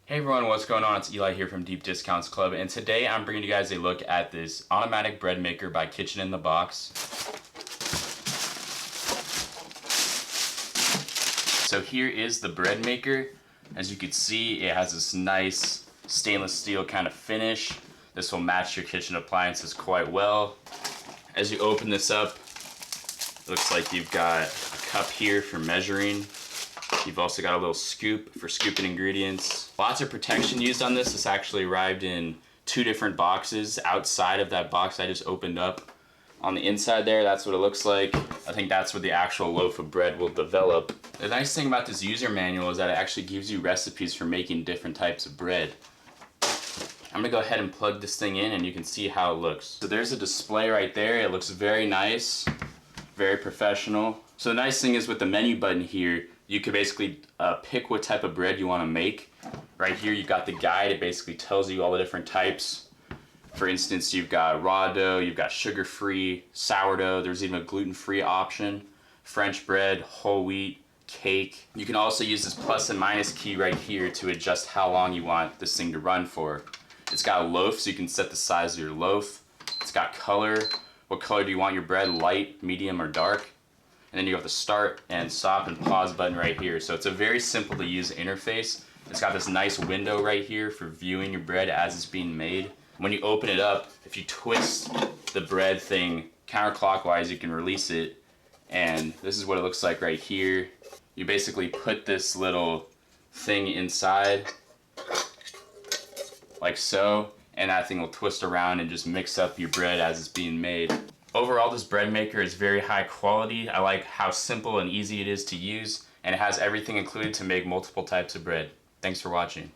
Hey everyone, what's going on? It's Eli here from Deep Discounts Club, and today I'm bringing you guys a look at this automatic bread maker by Kitchen in the Box. So here is the bread maker. As you can see, it has this nice stainless steel kind of finish. This will match your kitchen appliances quite well. As you open this up, it looks like you've got a cup here for measuring. You've also got a little scoop for scooping ingredients. Lots of protection used on this. This actually arrived in 2 different boxes outside of that box I just opened up. On the inside there, that's what it looks like. I think that's where the actual loaf of bread will develop. The nice thing about this user manual is that it actually gives you recipes for making different types of bread. I'm gonna go ahead and plug this thing in and you can see how it looks. So there's a display right there. It looks very nice, very professional. So the nice thing is with the menu button here, you could basically pick what type of bread you want to make. Right here you've got the guide. It basically tells you all the different types. For instance, you've got raw dough, you've got sugar-free, sourdough, there's even a gluten-free option, French bread, whole wheat, cake. You can also use this plus and minus key right here to adjust how long you want this thing to run for. It's got a loaf, so you can set the size of your loaf. It's got color. What color do you want your bread, light, medium, or dark? And then you have the start and stop and pause button right here. So it's a very simple to use interface. It's got this nice window right here for viewing your bread as it's being made. When you open it up, if you twist the bread thing counterclockwise, you can release it. And this is what it looks like right here. You basically put this little thing inside, like so, and that thing will twist around and just mix up your bread as it's being made. Overall, this bread maker is very high quality. I like how simple and easy it is to use, and it has everything included to make multiple types of bread. Thanks for watching.